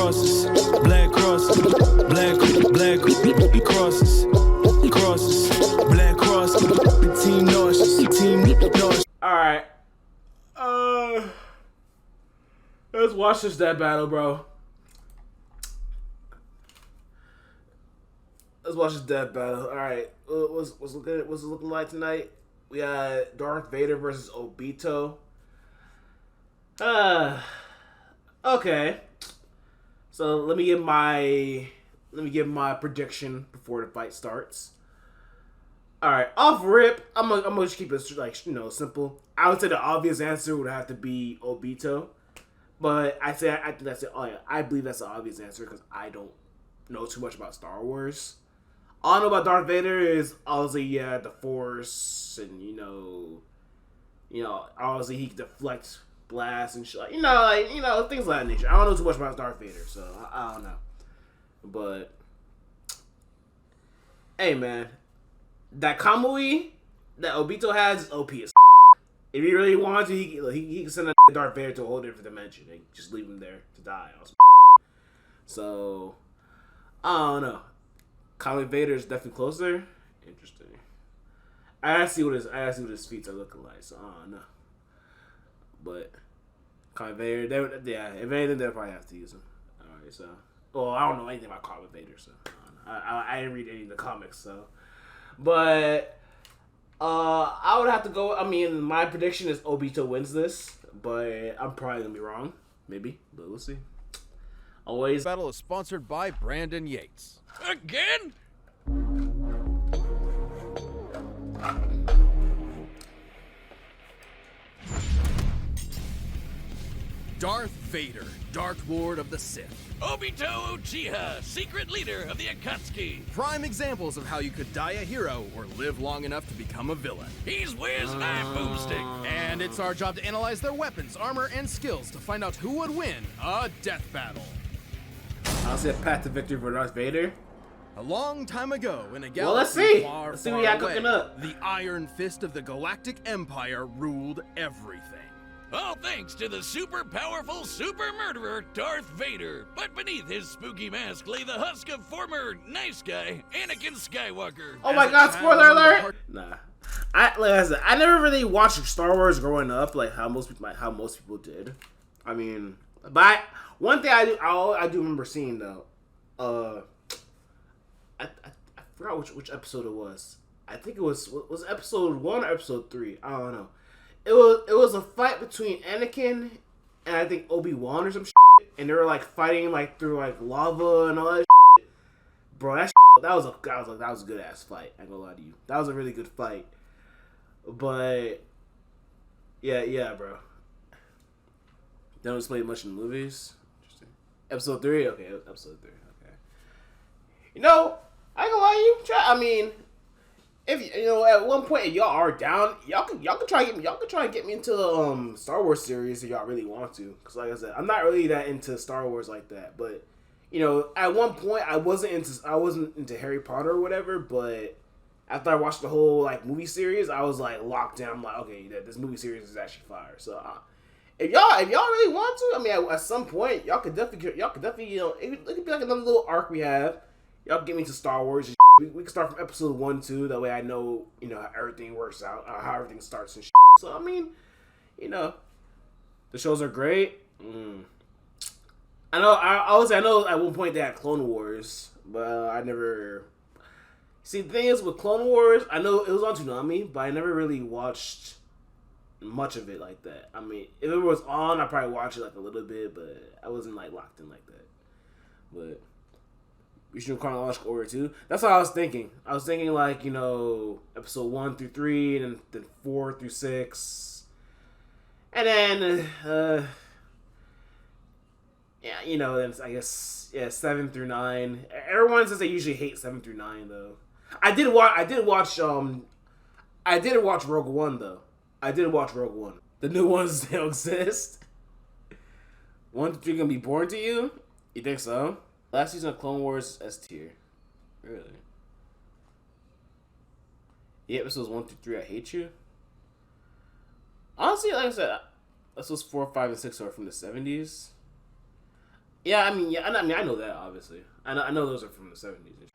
crosses, black crosses, black crosses, black crosses, the team nauseous. Alright. Let's watch this death battle, bro. Let's watch this death battle. Alright. What's it looking like tonight? We got Darth Vader versus Obito. Okay. So let me give my prediction before the fight starts. All right, off rip, I'm gonna just keep it simple. I would say the obvious answer would have to be Obito, but I think that's it. Oh yeah, I believe that's the obvious answer because I don't know too much about Star Wars. All I know about Darth Vader is obviously the Force, and obviously he can deflect blasts and shit, things of that nature. I don't know too much about Darth Vader, so I don't know. But hey, man, that Kamui that Obito has is OP as. If he really wanted to, he can send a Darth Vader to a whole different dimension and just leave him there to die. So I don't know. Kamui Vader is definitely closer. Interesting. I gotta see what his feats are looking like. So I don't know. But Kamui Vader, if anything, they'll probably have to use him. All right, so I don't know anything about Kamui Vader, so I didn't read any of the comics, so. But I would have to go. I mean, my prediction is Obito wins this, but I'm probably gonna be wrong, maybe, but we'll see. Always. Battle is sponsored by Brandon Yates. Again? Darth Vader, Dark Lord of the Sith. Obito Uchiha, secret leader of the Akatsuki. Prime examples of how you could die a hero or live long enough to become a villain. He's Wiz Knife Boomstick. And it's our job to analyze their weapons, armor, and skills to find out who would win a death battle. I'll say a path to victory for Darth Vader. A long time ago, in a galaxy Well, let's see. far, Let's see far what you got away, cooking up. the Iron Fist of the Galactic Empire ruled everything. All thanks to the super powerful super murderer Darth Vader. But beneath his spooky mask lay the husk of former nice guy Anakin Skywalker. Oh my God! Spoiler alert! Nah, like I said, I never really watched Star Wars growing up, like how most people did. I mean, but one thing I do remember seeing though, I forgot which episode it was. I think it was episode 1 or episode 3. I don't know. It was a fight between Anakin and I think Obi-Wan or some shit, and they were like fighting like through like lava and all that shit. Bro, that was a good ass fight. I ain't gonna lie to you. That was a really good fight. But yeah, bro. They don't display much in the movies. Interesting. Episode 3, okay. Episode 3, okay. I ain't gonna lie to you. I mean, if at one point if y'all are down, y'all can try and get me into the Star Wars series if y'all really want to. Cause like I said, I'm not really that into Star Wars like that. But at one point I wasn't into Harry Potter or whatever. But after I watched the whole like movie series, I was like locked in. I'm like, okay, this movie series is actually fire. So if y'all really want to, I mean, at some point y'all could definitely it could be like another little arc we have. Y'all get me to Star Wars. And we can start from episode 1, 2. That way I know, how everything works out, how everything starts and shit. So, I mean, the shows are great. I know at one point they had Clone Wars, but I never... See, the thing is, with Clone Wars, I know it was on Toonami, but I never really watched much of it like that. I mean, if it was on, I'd probably watch it like a little bit, but I wasn't like locked in like that. But... we should do chronological order too. That's what I was thinking. I was thinking like, episode 1 through 3 and then 4 through 6. And then then I guess 7 through 9. Everyone says they usually hate 7 through 9 though. I did watch Rogue One though. I did watch Rogue One. The new ones still exist. 1 through 3 gonna be boring to you? You think so? Last season of Clone Wars S tier. Really? The episodes 1 through 3, I hate you. Honestly, like I said, episodes 4, 5, and 6 are from the 70s. Yeah, I mean, I know that obviously. I know those are from the 70s.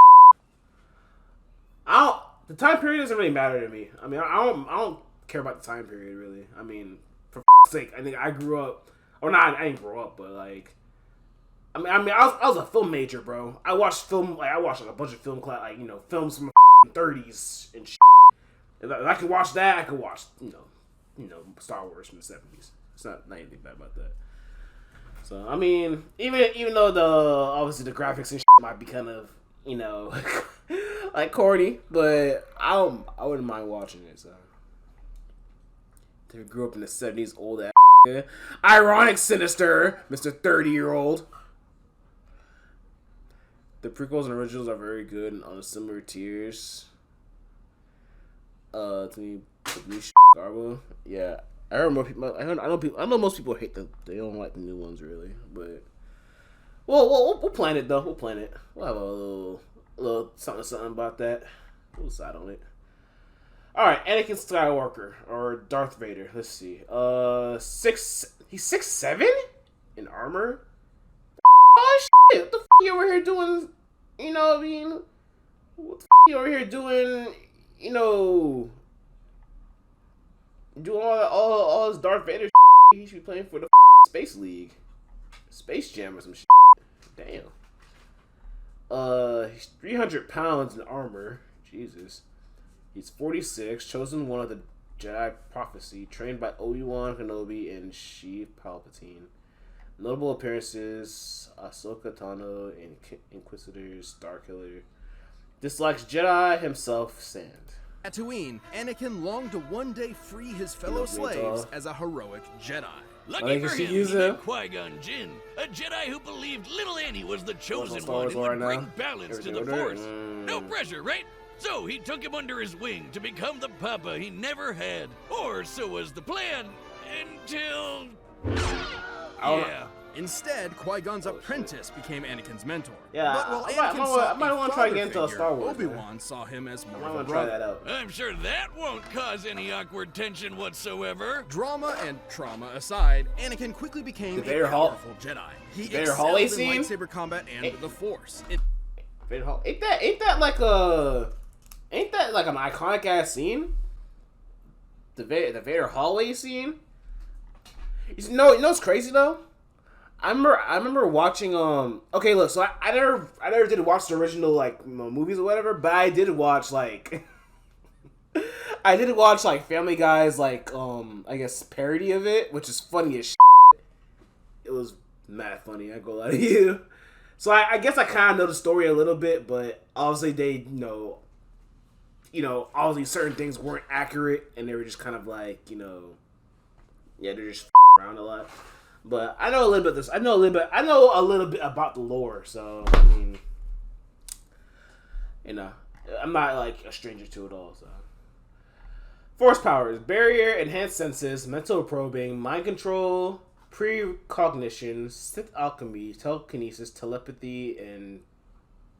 And the time period doesn't really matter to me. I mean, I don't care about the time period really. I mean, for sake, I think I grew up. Or not, I didn't grow up, but like, I was a film major, bro. I watched film, like I watched like a bunch of film class, like films from the 30s and shit. If I could watch that, I could watch Star Wars from the 70s. It's not anything bad about that. So I mean, even though obviously the graphics and shit might be kind of like corny, but I wouldn't mind watching it. So they grew up in the 70s, old ass. Ironic, sinister, Mr. 30-year-old. The prequels and originals are very good and on similar tiers. To me, the new Garbo. Yeah, I heard more people. I know most people hate they don't like the new ones really, but we'll plan it though. We'll plan it. We'll have a little something about that. We'll decide on it. All right, Anakin Skywalker or Darth Vader. Let's see. He's 6'7" in armor. Oh shit! What the f you over here doing? You know what I mean? What the f you over here doing? Doing all this Darth Vader shit. He should be playing for the Space League, Space Jam or some shit. Damn. He's 300 pounds in armor. Jesus. He's 46, chosen one of the Jedi Prophecy, trained by Obi-Wan Kenobi and Sheev Palpatine. Notable appearances: Ahsoka Tano, Inquisitors, Starkiller. Dislikes Jedi himself, Sand. At Tatooine, Anakin longed to one day free his fellow slaves as a heroic Jedi. Lucky for him, he met Qui-Gon Jinn, a Jedi who believed little Annie was the chosen one and would bring balance to the Force. No pressure, right? So he took him under his wing to become the papa he never had. Or so was the plan, until... yeah. Instead, Qui-Gon's apprentice became Anakin's mentor. Yeah, but while I might want to try to get into a Star Wars. Obi-Wan saw him as more of a try brother. that out. I'm sure that won't cause any awkward tension whatsoever. Drama and trauma aside, Anakin quickly became a powerful Jedi. He excelled in lightsaber combat and the Force. Vader Hall. Ain't that like an iconic ass scene? The Vader hallway scene. You know what's crazy though? I remember watching okay, look, so I never did watch the original like movies or whatever, but I did watch like Family Guy's like I guess parody of it, which is funny as shit. It was mad funny, I go lie to you. So I guess I kind of know the story a little bit, but obviously they obviously certain things weren't accurate and they were just kind of like they're just around a lot. But I know a little bit of this. I know a little bit about the lore. So I mean, I'm not like a stranger to it all. So Force powers: barrier, enhanced senses, mental probing, mind control, precognition, Sith alchemy, telekinesis, telepathy, and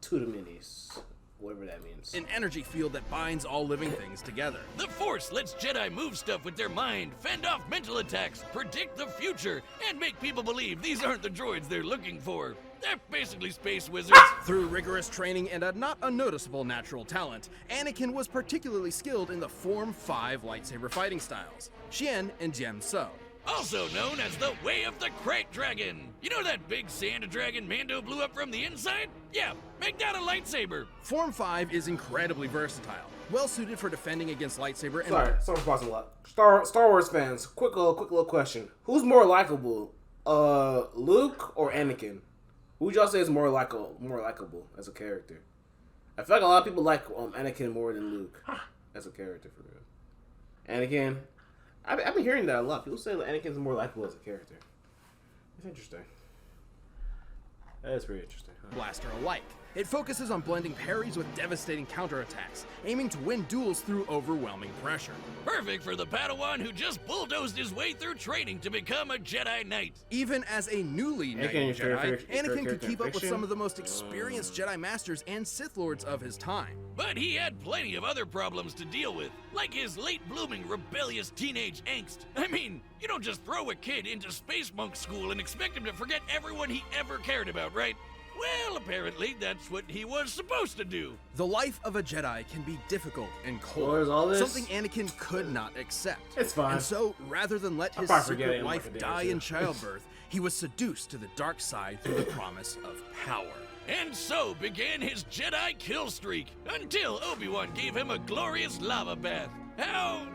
Tudaminis. Whatever that means. An energy field that binds all living things together. The Force lets Jedi move stuff with their mind, fend off mental attacks, predict the future, and make people believe these aren't the droids they're looking for. They're basically space wizards. Through rigorous training and a not unnoticeable natural talent, Anakin was particularly skilled in the Form 5 lightsaber fighting styles, Xian and Jian So. Also known as the Way of the Crate Dragon. You know that big sand dragon Mando blew up from the inside? Yeah, make that a lightsaber. Form 5 is incredibly versatile, well suited for defending against lightsaber and... Sorry for pausing a lot. Star Wars fans, quick little question. Who's more likable, Luke or Anakin? Who would y'all say is more likable as a character? I feel like a lot of people like Anakin more than Luke as a character for real. Anakin... I've been hearing that a lot. People say that Anakin's more likable as a character. It's interesting. That's pretty interesting. Huh? blaster alike. It focuses on blending parries with devastating counterattacks, aiming to win duels through overwhelming pressure. Perfect for the Padawan who just bulldozed his way through training to become a Jedi Knight. Even as a newly knighted Jedi, Anakin could keep up with some of the most experienced Jedi Masters and Sith Lords of his time. But he had plenty of other problems to deal with, like his late-blooming rebellious teenage angst. I mean, you don't just throw a kid into space monk school and expect him to forget everyone he ever cared about, right? Well, apparently that's what he was supposed to do. The life of a Jedi can be difficult and cold, There's all this? something Anakin could not accept. It's fine. And so, rather than let his probably forget it secret in like wife a day or die two. in childbirth, he was seduced to the dark side through the promise of power. And so began his Jedi kill streak, until Obi-Wan gave him a glorious lava bath. How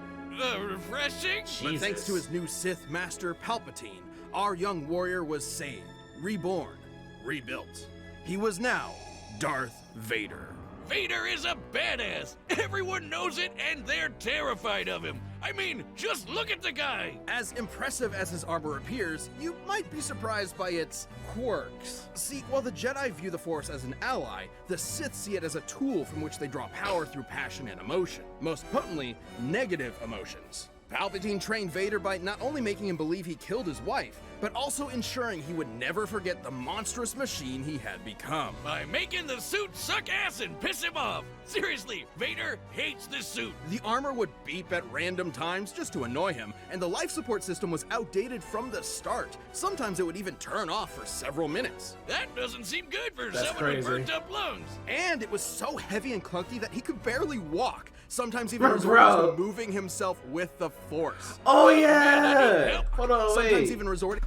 refreshing. But thanks to his new Sith Master Palpatine, our young warrior was saved, reborn, rebuilt. He was now Darth Vader. Vader is a badass. Everyone knows it, and they're terrified of him. I mean, just look at the guy. As impressive as his armor appears, you might be surprised by its quirks. See, while the Jedi view the Force as an ally, the Sith see it as a tool from which they draw power through passion and emotion. Most potently, negative emotions. Palpatine trained Vader by not only making him believe he killed his wife, but also ensuring he would never forget the monstrous machine he had become. By making the suit suck ass and piss him off. Seriously, Vader hates this suit. The armor would beep at random times just to annoy him, and the life support system was outdated from the start. Sometimes it would even turn off for several minutes. That doesn't seem good for That's someone with crazy. burnt up lungs. And it was so heavy and clunky that he could barely walk, sometimes even Bro. resorting to moving himself with the Force. Oh Man, I need yeah! help. Hold on, Sometimes wait. even resorting...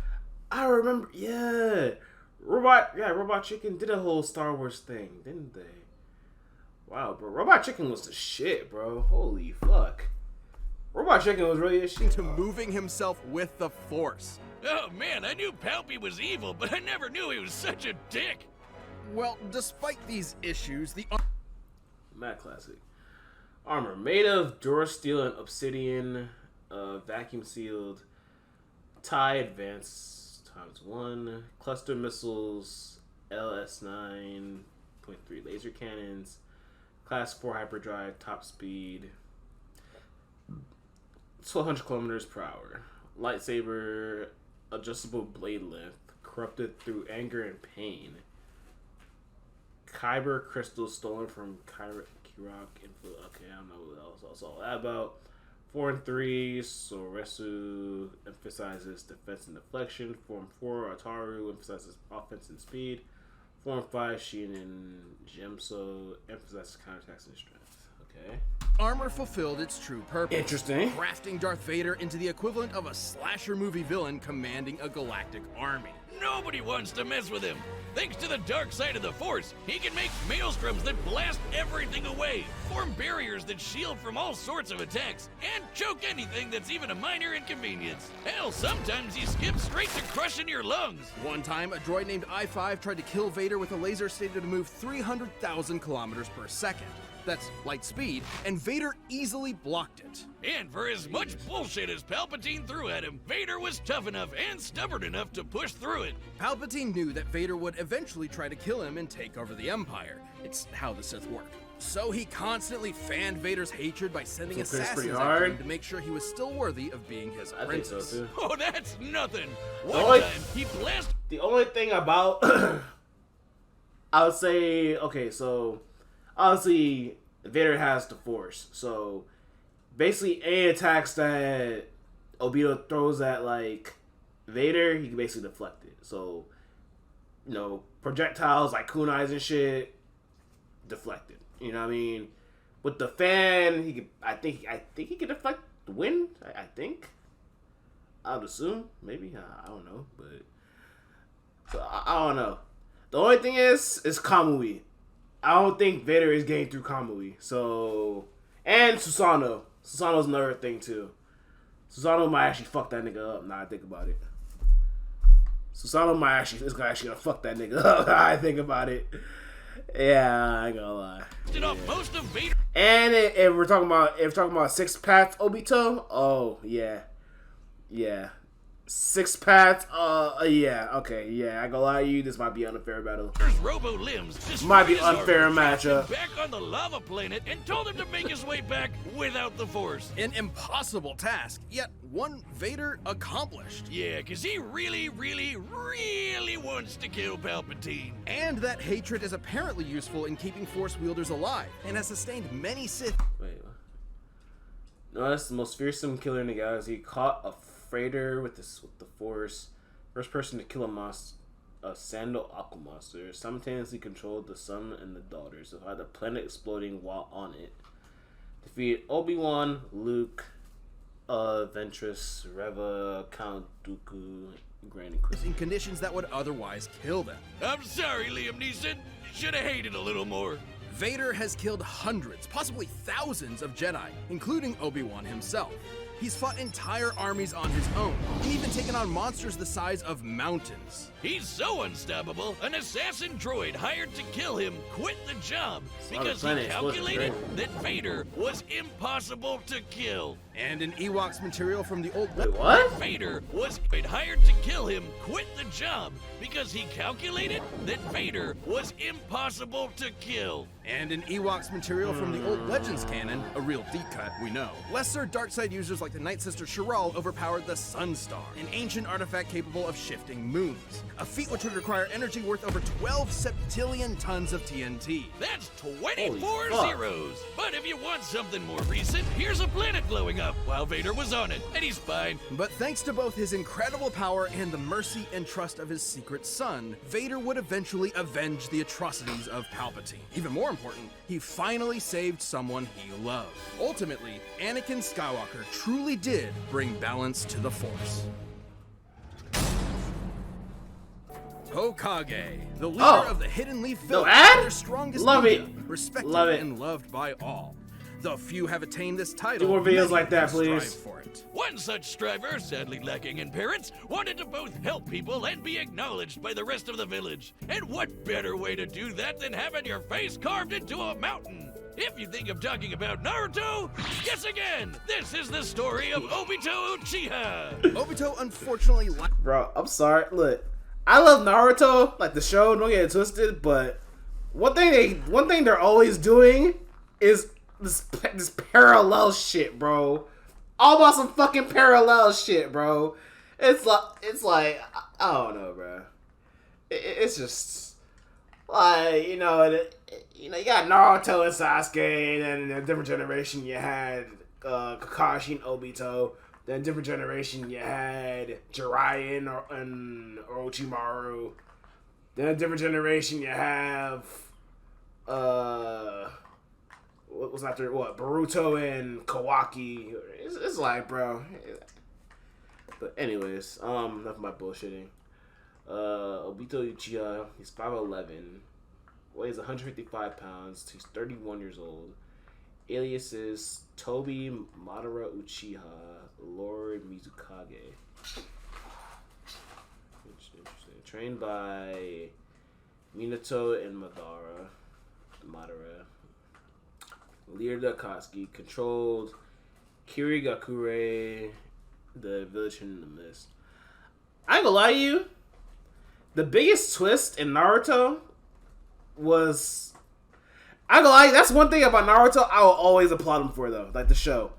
I remember, yeah. Robot Chicken did a whole Star Wars thing, didn't they? Wow, bro. Robot Chicken was the shit, bro. Holy fuck. Robot Chicken was really a shit. to moving himself with the Force. Oh man, I knew Palpy was evil, but I never knew he was such a dick. Well, despite these issues, the Mad classic. Armor made of Durasteel and Obsidian, vacuum sealed, TIE Advanced ×1, cluster missiles, LS9.3 laser cannons, class 4 hyperdrive, top speed, 1,200 kilometers per hour, lightsaber, adjustable blade length, corrupted through anger and pain, Kyber crystals stolen from Kirok. Okay, I don't know what else I saw that about. 4 and 3, Soresu emphasizes defense and deflection. Form 4, Ataru emphasizes offense and speed. Form 5, Shin and Gemso emphasizes counterattacks and strength. Okay. armor fulfilled its true purpose. Interesting. Crafting Darth Vader into the equivalent of a slasher movie villain commanding a galactic army. Nobody wants to mess with him. Thanks to the dark side of the Force, he can make maelstroms that blast everything away, form barriers that shield from all sorts of attacks, and choke anything that's even a minor inconvenience. Hell, sometimes he skips straight to crushing your lungs. One time, a droid named I-5 tried to kill Vader with a laser stated to move 300,000 kilometers per second. That's light speed, and Vader easily blocked it. And for as much bullshit as Palpatine threw at him, Vader was tough enough and stubborn enough to push through it. Palpatine knew that Vader would eventually try to kill him and take over the Empire. It's how the Sith work. So he constantly fanned Vader's hatred by sending So it's pretty assassins after hard. him to make sure he was still worthy of being his I think so apprentice. too. Oh, that's nothing. only- One time, he blasted The only thing about I would say, okay, so obviously Vader has the Force, so basically any attacks that Obito throws at like Vader, he can basically deflect it. So, you know, projectiles like kunais and shit, deflected. You know what I mean? With the fan, he could. I think he could deflect the wind. I think. I would assume, maybe. I don't know, but so I don't know. The only thing is Kamui. I don't think Vader is getting through Kamui. So, and Susano. Susano's another thing too. Susano might actually fuck that nigga up. Now I think about it. Susano might actually is actually gonna fuck that nigga up. Now I think about it. Yeah, I ain't gonna lie. off most of Vader. And if we're talking about six paths Obito, oh yeah. 6 paths. Yeah. Okay. Yeah. I gonna lie to you. This might be an unfair battle. Robo Limbs Might be unfair matchup. Back on the lava planet and told him to make his way back without the Force. An impossible task, yet one Vader accomplished. Yeah, because he really wants to kill Palpatine. And that hatred is apparently useful in keeping Force wielders alive, and has sustained many Sith. Wait. What? No, that's the most fearsome killer in the galaxy. Caught a freighter with the Force. First person to kill a Sandal Aqua monster. Simultaneously controlled the sun and the daughters. Survived the planet exploding while on it. Defeated Obi-Wan, Luke, Ventress, Reva, Count Dooku, Grand Inquisitor. In conditions that would otherwise kill them. I'm sorry, Liam Neeson. Should have hated a little more. Vader has killed hundreds, possibly thousands of Jedi, including Obi-Wan himself. He's fought entire armies on his own, and even taken on monsters the size of mountains. He's so unstoppable, an assassin droid hired to kill him quit the job because he calculated that Vader was impossible to kill. And in Ewok's material from the old... Wait, what? Vader was hired to kill him quit the job because he calculated that Vader was impossible to kill. And in Ewok's material from the old Legends canon, a real deep cut, we know, lesser dark side users like the Night Sister Shiral overpowered the Sunstar, an ancient artifact capable of shifting moons, a feat which would require energy worth over 12 septillion tons of TNT. That's 24 zeros. But if you want something more recent, here's a planet glowing up while Vader was on it, and he's fine. But thanks to both his incredible power and the mercy and trust of his secret son, Vader would eventually avenge the atrocities of Palpatine. Even more important, he finally saved someone he loved. Ultimately, Anakin Skywalker truly did bring balance to the Force. Hokage, the leader of the Hidden Leaf Village, their strongest ninja, respected and loved by all. Though few have attained this title, do more videos like that, please. For it. One such striver, sadly lacking in parents, wanted to both help people and be acknowledged by the rest of the village. And what better way to do that than having your face carved into a mountain? If you think I'm talking about Naruto, guess again! This is the story of Obito Uchiha! Obito unfortunately Bro, I'm sorry. Look, I love Naruto, like the show, don't get it twisted, but one thing they're always doing is this parallel shit, bro. All about some fucking parallel shit, bro. It's like I don't know, bro. It's just like, you got Naruto and Sasuke, and in a different generation you had Kakashi and Obito. Then different generation you had Jiraiya and Orochimaru. Then a different generation you have what was after what? Boruto and Kawaki. It's like, bro. But anyways, enough of my bullshitting. Obito Uchiha, he's 5'11", weighs 155 pounds. He's 31 years old. Aliases Tobi Madara Uchiha, Lord Mizukage. Interesting. Trained by Minato and Madara. Leader Akatsuki controlled Kirigakure, the village in the mist. I ain't gonna lie to you. The biggest twist in Naruto was... I ain't gonna lie, that's one thing about Naruto I will always applaud him for, though. Like, the show.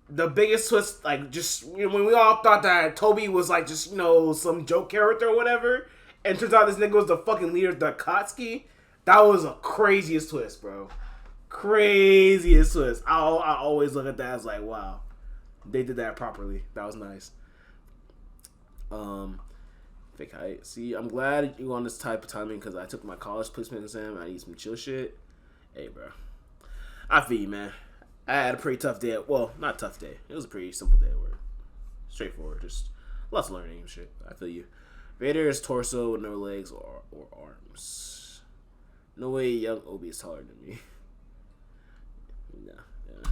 The biggest twist, like, just... when we all thought that Toby was, like, just, some joke character or whatever, and turns out this nigga was the fucking leader of the Akatsuki, that was the craziest twist, bro. Craziest twist. I always look at that as like, wow. They did that properly. That was nice. Fake height. See, I'm glad you on this type of timing because I took my college placement exam. I need some chill shit. Hey, bro. I feel you, man. I had a pretty tough day. Well, not tough day. It was a pretty simple day at work. Straightforward. Just lots of learning and shit. I feel you. Vader's torso with no legs or arms. No way young Obi is taller than me. No.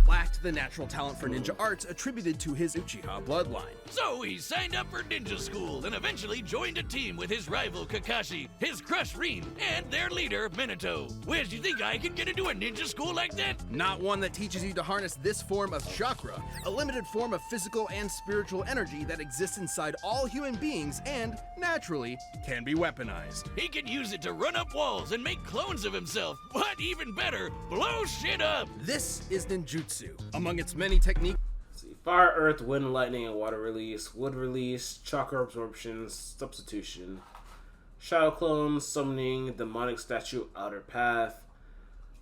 lacked the natural talent for ninja arts attributed to his Uchiha bloodline. So he signed up for ninja school and eventually joined a team with his rival Kakashi, his crush Rin, and their leader Minato. Where do you think I could get into a ninja school like that? Not one that teaches you to harness this form of chakra, a limited form of physical and spiritual energy that exists inside all human beings and, naturally, can be weaponized. He can use it to run up walls and make clones of himself, but even better, blow shit up! This is ninjutsu. Among its many techniques, Fire, earth, wind, lightning, and water release, wood release, chakra absorption, substitution, shadow clone, summoning, demonic statue, outer path,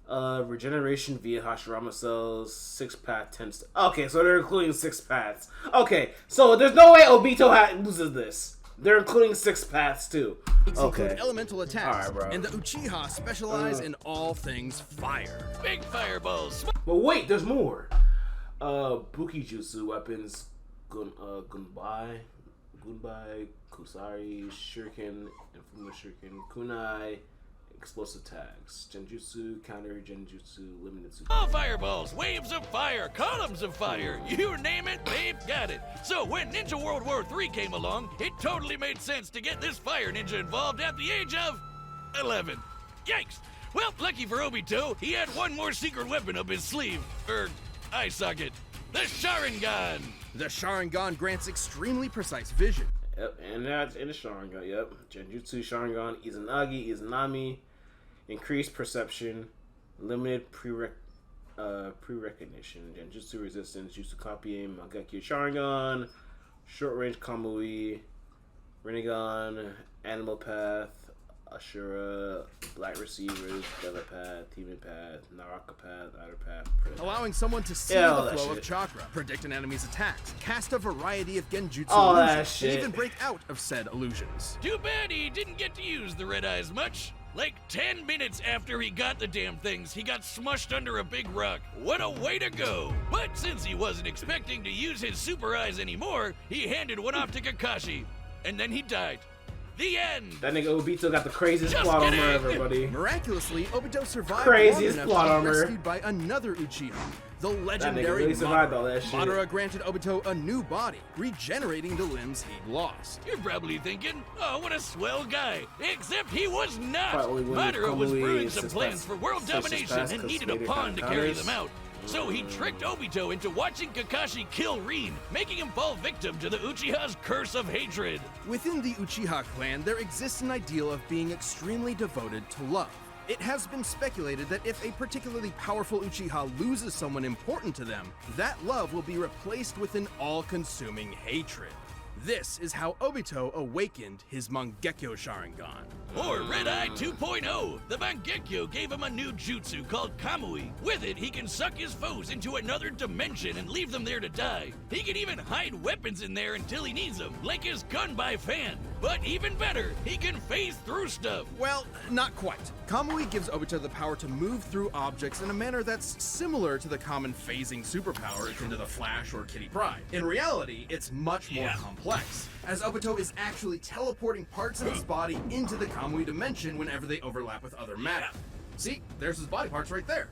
regeneration via Hashirama cells, 6-path, 10 Okay, so they're including 6 paths. Okay, so there's no way Obito loses this. They're including 6 paths too. include elemental attacks, Alright, bro. and the Uchiha specialize in all things fire. Big fireballs! But wait, there's more. Bukijutsu weapons, Gunbai, Kusari, Shuriken, Infamous Shuriken, Kunai, explosive tags, Genjutsu, counter Genjutsu, limited super. All fireballs, waves of fire, columns of fire, you name it, they've got it. So when Ninja World War III came along, it totally made sense to get this fire ninja involved at the age of 11. Yikes! Well, lucky for Obito, he had one more secret weapon up his sleeve, eye socket, the Sharingan. The Sharingan grants extremely precise vision. Yep, and that's in the Sharingan, yep. Genjutsu, Sharingan, Izanagi, increased perception, limited pre-recognition, Genjutsu resistance, Jutsu copying, Mangekyo Sharingan, short range Kamui, Rinnegan, Animal Path, Ashura, Black Receivers, Devil Path, Demon Path, Naraka Path, Outer Path, allowing someone to see all the that flow shit. of chakra, predict an enemy's attacks, cast a variety of genjutsu All that illusions, shit. and even break out of said illusions. Too bad he didn't get to use the red eyes much. Like 10 minutes after he got the damn things, he got smushed under a big rock. What a way to go! But since he wasn't expecting to use his super eyes anymore, he handed one off to Kakashi. And then he died. The end! That nigga Obito got the craziest Just plot kidding. armor ever, buddy. Miraculously, Obito survived Craziest long enough plot to be armor. rescued by another Uchiha. The legendary really survived Madara. all that shit. Madara granted Obito a new body, regenerating the limbs he'd lost. You're probably thinking, oh, what a swell guy. Except he was not. Probably one of Madara was Kamui brewing some since plans past- for world since domination past and needed a cosmetic pawn to carry encounters. them out. So he tricked Obito into watching Kakashi kill Rin, making him fall victim to the Uchiha's curse of hatred. Within the Uchiha clan, there exists an ideal of being extremely devoted to love. It has been speculated that if a particularly powerful Uchiha loses someone important to them, that love will be replaced with an all-consuming hatred. This is how Obito awakened his Mangekyo Sharingan. Or Red Eye 2.0, the Mangekyo gave him a new jutsu called Kamui. With it, he can suck his foes into another dimension and leave them there to die. He can even hide weapons in there until he needs them, like his gunby fan. But even better, he can phase through stuff. Well, not quite. Kamui gives Obito the power to move through objects in a manner that's similar to the common phasing superpower akin to the Flash or Kitty Pryde. In reality, it's much more complex, as Obito is actually teleporting parts of his body into the Kamui dimension whenever they overlap with other matter. See, there's his body parts right there.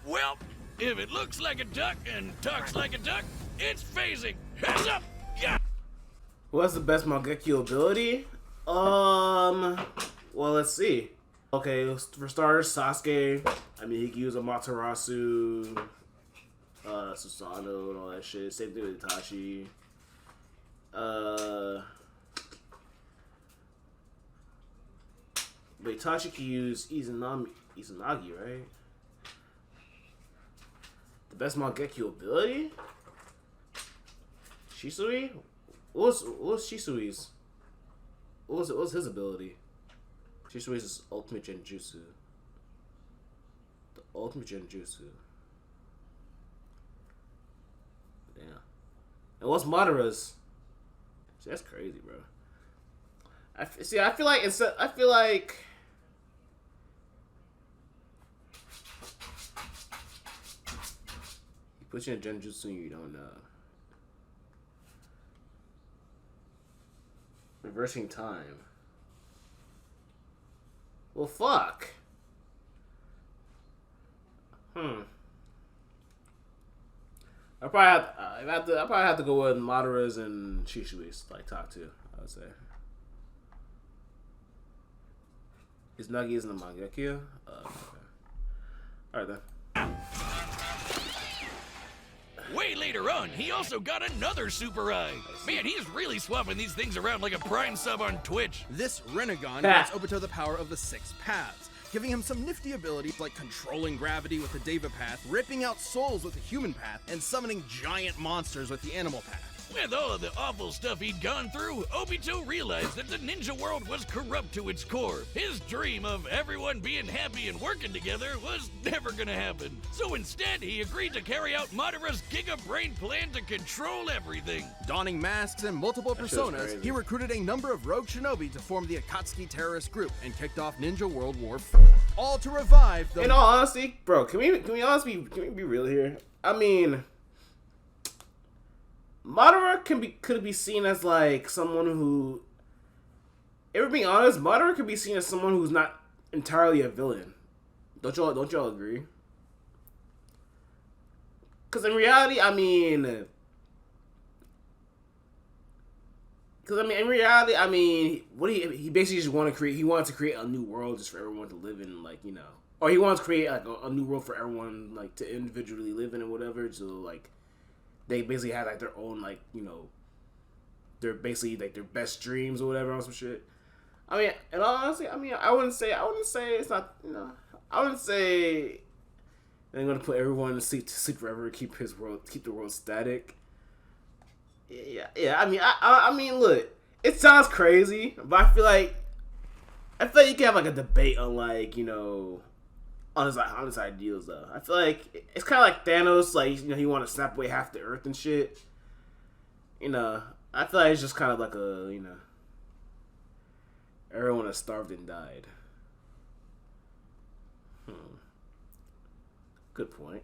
Well, if it looks like a duck and talks like a duck, it's phasing. Heads up! Yeah! What's the best Mangekyo ability? Well, let's see. Okay, for starters, Sasuke. I mean, he can use a Matarasu, Susanoo, and all that shit. Same thing with Itachi. But Itachi can use Izanagi, right? The best Mangekyo ability? Shisui? What was Shisui's? What was his ability? Shisui's ultimate genjutsu. The ultimate genjutsu. Damn. And what's Madara's? See, that's crazy, bro. I feel like he puts you in genjutsu and you don't know. Reversing time. Well, fuck. I probably have to go with Madara's and Shishui's like top 2. I would say. Is Nagi in the Mangekyo? Okay. All right then. Way later on, he also got another super eye. Man, he's really swapping these things around like a Prime sub on Twitch. This Rinnegan grants Obito the power of the 6 paths, giving him some nifty abilities like controlling gravity with the Deva path, ripping out souls with the human path, and summoning giant monsters with the animal path. With all of the awful stuff he'd gone through, Obito realized that the ninja world was corrupt to its core. His dream of everyone being happy and working together was never gonna happen. So instead, he agreed to carry out Madara's Giga Brain plan to control everything. Donning masks and multiple personas, he recruited a number of rogue shinobi to form the Akatsuki terrorist group and kicked off Ninja World War 4. All to revive the... In all honesty, bro, can we be real here? I mean... Madara could be seen as like someone who, if we're being honest, Madara could be seen as someone who's not entirely a villain. Don't y'all agree? Because in reality, what he basically just wanted to create a new world just for everyone to live in, like, you know, or he wants to create like a new world for everyone like to individually live in and whatever. So like. They basically had like their own, like, you know, they're basically like their best dreams or whatever on some shit. I mean, and honestly, I wouldn't say it's not, you know, I wouldn't say they're gonna put everyone to sleep forever, keep the world static. Yeah. I mean, look, it sounds crazy, but I feel like you can have like a debate on, like, you know, on his ideals though. I feel like it's kind of like Thanos, like, you know, he want to snap away half the earth and shit. You know, I feel like it's just kind of like a, you know, everyone has starved and died. Good point.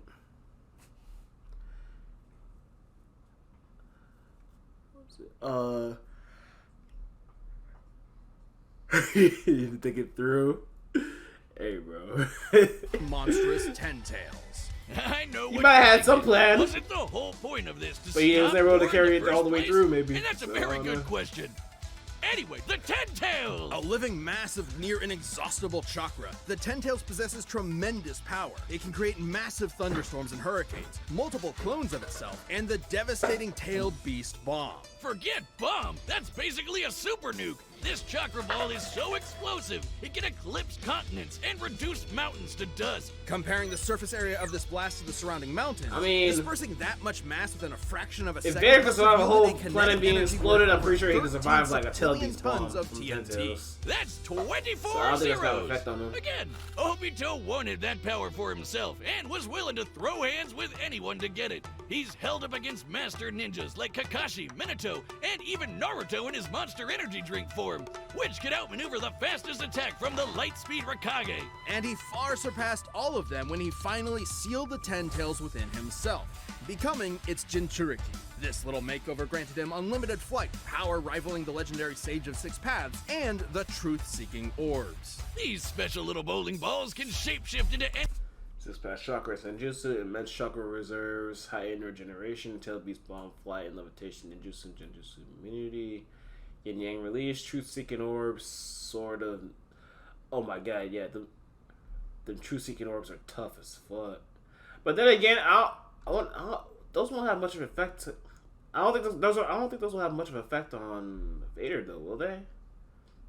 You think it through. Hey, bro. Monstrous 10 tails. I know you might have had some plan. Wasn't the whole point of this to but he was able to carry it all the way through, maybe. And that's a very good question. Anyway, the Ten Tails! A living mass of near inexhaustible chakra, the Ten Tails possesses tremendous power. It can create massive thunderstorms and hurricanes, multiple clones of itself, and the devastating tailed beast bomb. Forget bomb! That's basically a super nuke! This chakra ball is so explosive, it can eclipse continents and reduce mountains to dust. Comparing the surface area of this blast to the surrounding mountains, dispersing that much mass within a fraction of a second. If Vader could survive a whole planet being exploded, I'm pretty sure he could survive like a tailed beast bomb. Of TNT. That's 24 zeros! Again, Obito wanted that power for himself and was willing to throw hands with anyone to get it. He's held up against master ninjas like Kakashi, Minato, and even Naruto in his Monster Energy drink form, which could outmaneuver the fastest attack from the Lightspeed Raikage. And he far surpassed all of them when he finally sealed the Ten Tails within himself, becoming its Jinchuriki. This little makeover granted him unlimited flight, power rivaling the legendary Sage of Six Paths, and the truth-seeking orbs. These special little bowling balls can shapeshift into any... Six Path Chakra, Senjutsu, immense chakra reserves, high end regeneration, tail beast bomb, flight, and levitation, ninjutsu, genjutsu immunity, yin yang release, truth seeking orbs, sort of. Oh my god, yeah, the truth seeking orbs are tough as fuck. But then again, those won't have much of an effect. I don't think those will have much of an effect on Vader though, will they?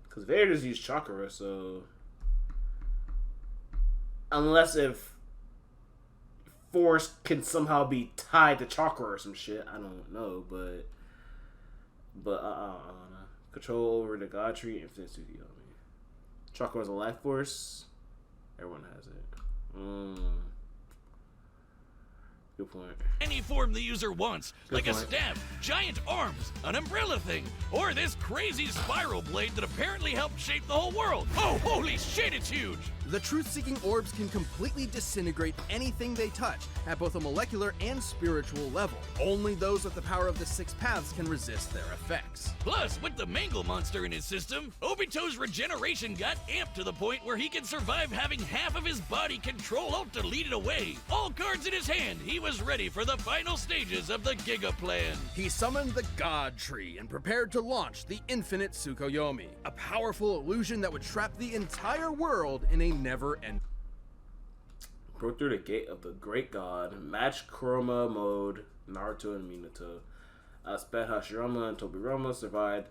Because Vader just used chakra, so unless if force can somehow be tied to chakra or some shit, I don't know, but I don't know. Control over the god tree, infinite studio. Chakra is a life force. Everyone has it. Good point. Any form the user wants, like a staff, giant arms, an umbrella thing, or this crazy spiral blade that apparently helped shape the whole world. Oh, holy shit, it's huge! The truth-seeking orbs can completely disintegrate anything they touch at both a molecular and spiritual level. Only those with the power of the Six Paths can resist their effects. Plus, with the Mangle monster in his system, Obito's regeneration got amped to the point where he could survive having half of his body control Alt to lead it away. All cards in his hand, he was was ready for the final stages of the Giga Plan. He summoned the God Tree and prepared to launch the Infinite Tsukuyomi, a powerful illusion that would trap the entire world in a never-ending. Broke through the gate of the Great God, matched Kurama mode, Naruto and Minato. Sped Hashirama and Tobirama survived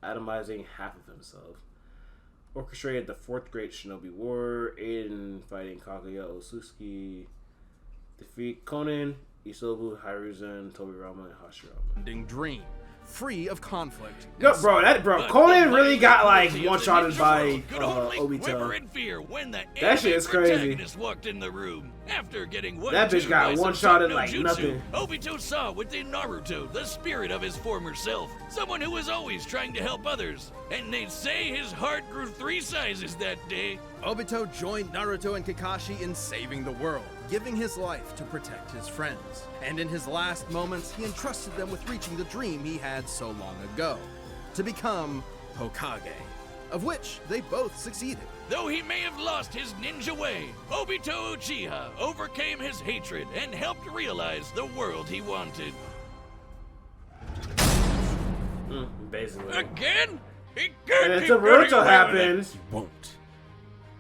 atomizing half of himself. Orchestrated the Fourth Great Shinobi War, aided in fighting Kaguya Otsutsuki. Defeat Konin, Isobu, Hiruzen, Tobirama, and Hashirama. Dream, free of conflict. No, bro, Conan really got like one-shotted by Obito. In fear when the that shit is crazy. Walked in the room. After getting that bitch got one-shotted like jutsu, nothing. Obito saw within Naruto the spirit of his former self, someone who was always trying to help others. And they'd say his heart grew 3 sizes that day. Obito joined Naruto and Kakashi in saving the world, giving his life to protect his friends. And in his last moments, he entrusted them with reaching the dream he had so long ago, to become Hokage, of which they both succeeded. Though he may have lost his ninja way, Obito Uchiha overcame his hatred and helped realize the world he wanted. Basically. Again? He can't and keep if Naruto happens, He won't.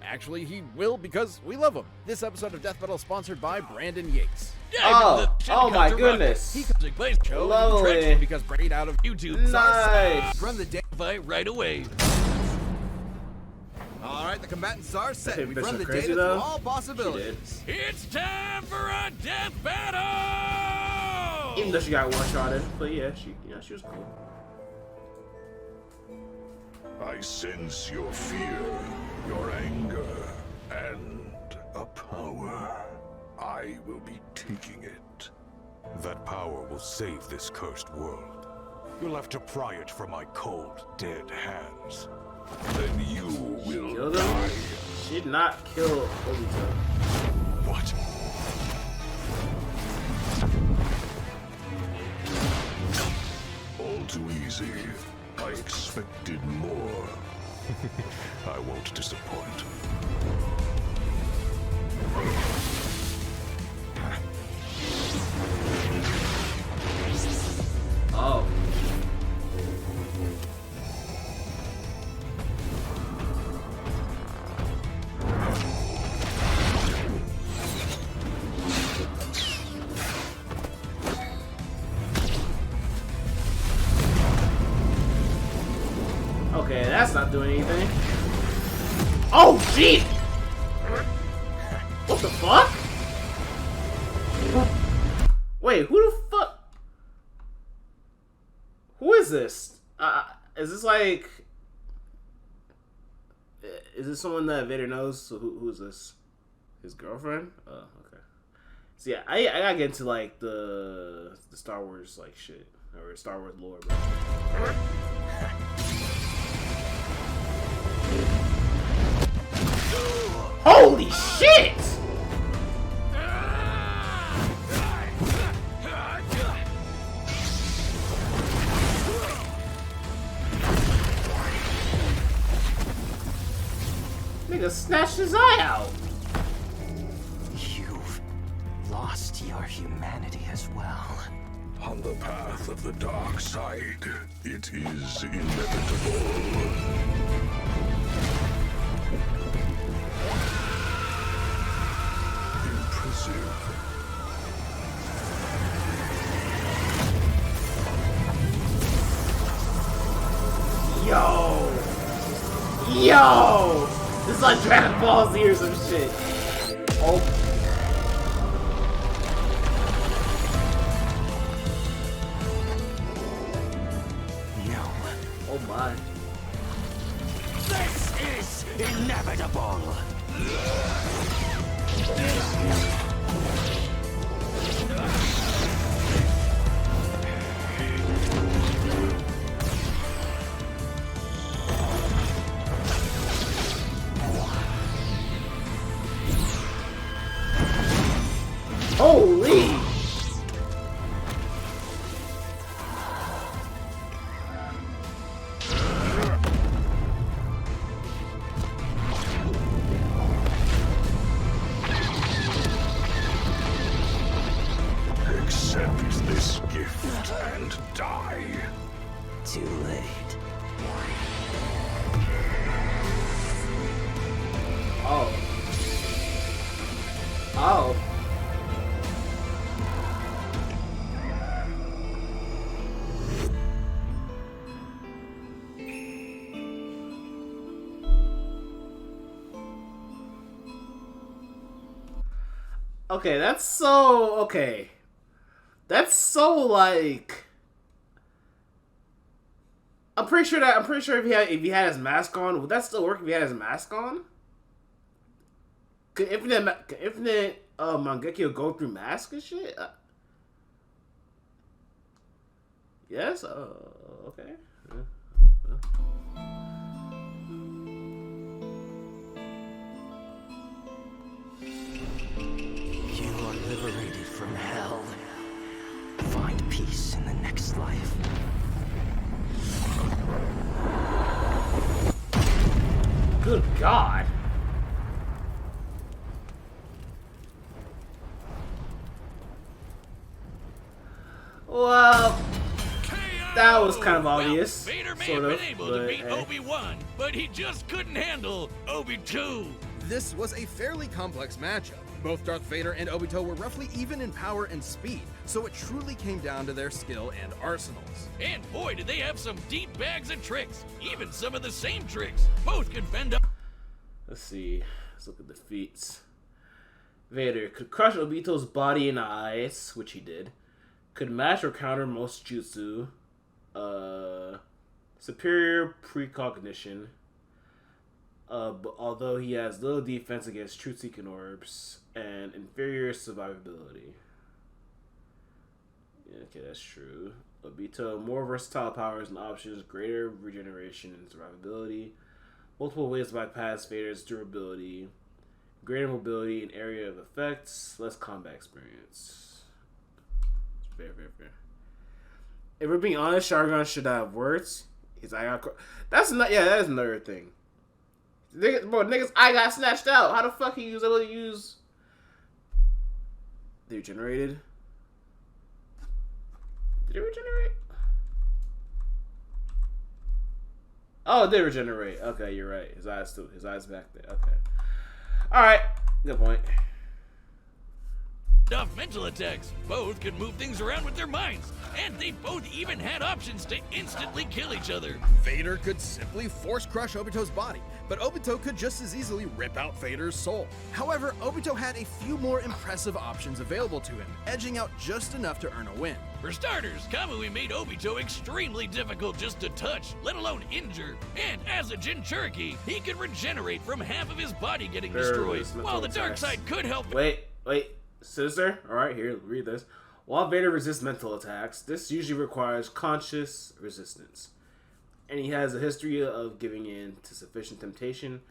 Actually, he will because we love him. This episode of Death Battle is sponsored by Brandon Yates. Oh my goodness. He comes to play the show Lovely. because braid out of YouTube. Nice. Run the day. Right away. All right, the combatants are set. That We've bitch run the look crazy, data though. through all possibilities. It's time for a death battle! Even though she got one-shotted, but yeah, she was cool. I sense your fear, your anger, and a power. I will be taking it. That power will save this cursed world. You'll have to pry it from my cold, dead hands. Then you will Killed die. him? She did not kill Obito. What? All too easy. I expected more. I won't disappoint. Oh. Okay, that's not doing anything. Oh, jeez! What the fuck? Wait, who the fuck? Who is this? Is this like... Is this someone that Vader knows? So who is this? His girlfriend? Oh, okay. So yeah, I gotta get into like the Star Wars like shit. Or Star Wars lore, bro. Holy shit! Nigga snatched his eye out. You've lost your humanity as well. On the path of the dark side, it is inevitable. Impressive. Yo! This is like Dragon Ball Z or some shit. Oh. No. Oh my. This is inevitable. Holy! Oh. Oh. Okay, that's so okay. That's so like. I'm pretty sure if he had his mask on, would that still work if he had his mask on? Could Infinite Mangekyo go through mask and shit? Yes. Okay. You are liberated from hell. Find peace in the next life. Good God. Well, that was kind of obvious. Well, Vader may sort have of, been able to beat Obi-Wan, but he just couldn't handle Obi-2. This was a fairly complex matchup. Both Darth Vader and Obito were roughly even in power and speed, so it truly came down to their skill and arsenals. And boy, did they have some deep bags of tricks. Even some of the same tricks. Both could fend up. Let's see. Let's look at the feats. Vader could crush Obito's body and eyes, which he did. Could match or counter most jutsu. Superior precognition. But although he has little defense against truth-seeking orbs and inferior survivability. Yeah, okay, that's true. Obito, more versatile powers and options, greater regeneration and survivability, multiple ways to bypass Vader's durability, greater mobility and area of effects, less combat experience. Fair. If we're being honest, Sharingan should have words. His eye got that is another thing. Niggas, I got snatched out. How the fuck he was able to use? They regenerated. Did it regenerate? Oh, it did regenerate. Okay, you're right. His eyes back there. Okay. All right. Good point. Enough mental attacks. Both could move things around with their minds, and they both even had options to instantly kill each other. Vader could simply force crush Obito's body, but Obito could just as easily rip out Vader's soul. However, Obito had a few more impressive options available to him, edging out just enough to earn a win. For starters, Kamui made Obito extremely difficult just to touch, let alone injure. And as a Jinchuriki, he could regenerate from half of his body getting destroyed, while the dark side could help. Wait. Sister, alright, here, read this. While Vader resists mental attacks, this usually requires conscious resistance. And he has a history of giving in to sufficient temptation.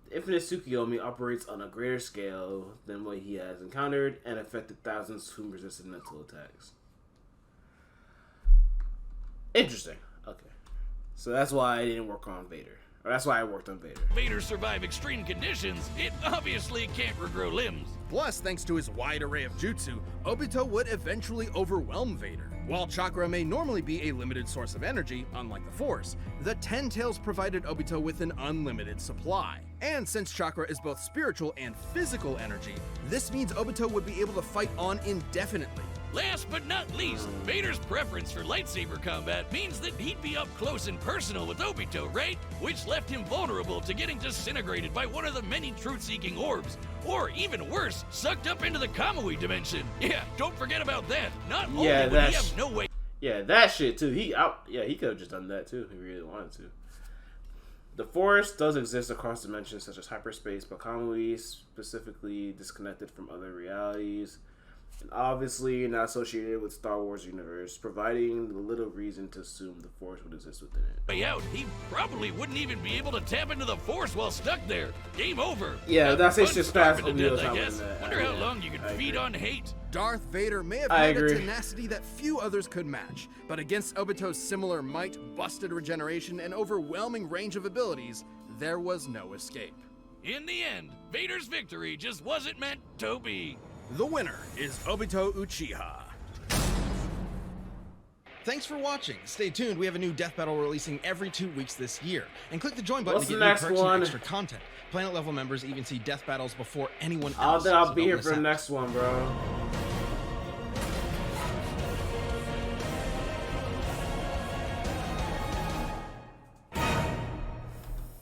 The Infinite Tsukiyomi operates on a greater scale than what he has encountered and affected thousands whom resisted mental attacks. Interesting. Okay. So that's why I didn't work on Vader. Or that's why I worked on Vader. Vader survived extreme conditions. It obviously can't regrow limbs. Plus, thanks to his wide array of jutsu, Obito would eventually overwhelm Vader. While chakra may normally be a limited source of energy, unlike the Force, the Ten Tails provided Obito with an unlimited supply. And since chakra is both spiritual and physical energy, this means Obito would be able to fight on indefinitely. Last but not least, Vader's preference for lightsaber combat means that he'd be up close and personal with Obito, right? Which left him vulnerable to getting disintegrated by one of the many truth-seeking orbs. Or even worse, sucked up into the Kamui dimension. Yeah, don't forget about that. Not only would he have no way... Yeah, that shit too. He could have just done that too if he really wanted to. The Force does exist across dimensions such as hyperspace, but Kamui is specifically disconnected from other realities. And obviously not associated with Star Wars universe, providing little reason to assume the Force would exist within it. Way out, he probably wouldn't even be able to tap into the Force while stuck there. Game over. Yeah, that's just past Obito's I guess. Wonder how long you can feed on hate. Darth Vader may have had a tenacity that few others could match, but against Obito's similar might, busted regeneration, and overwhelming range of abilities, there was no escape. In the end, Vader's victory just wasn't meant to be. The winner is Obito Uchiha. Thanks for watching. Stay tuned. We have a new death battle releasing every 2 weeks this year. And click the join button What's to the get new next perks and one? extra content. Planet level members even see death battles before anyone I don't else. think I'll so be don't here miss for the out. next one, bro.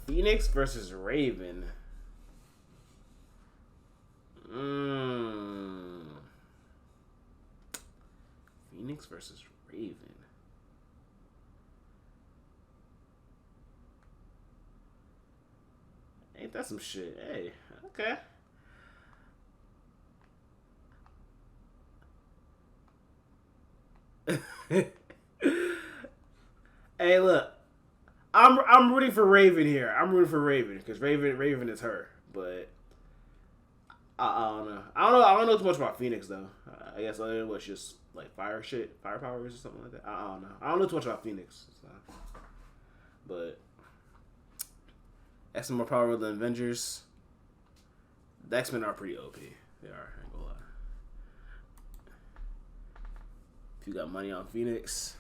Phoenix versus Raven. Phoenix versus Raven. Ain't that some shit? Hey, okay. Hey, look. I'm rooting for Raven here. I'm rooting for Raven because Raven is her. But I don't know. I don't know too much about Phoenix though. I guess other than what's just like fire powers or something like that. I don't know. I don't know too much about Phoenix. So. But X-Men more powerful than Avengers. The X-Men are pretty OP. They are. I ain't gonna lie. If you got money on Phoenix.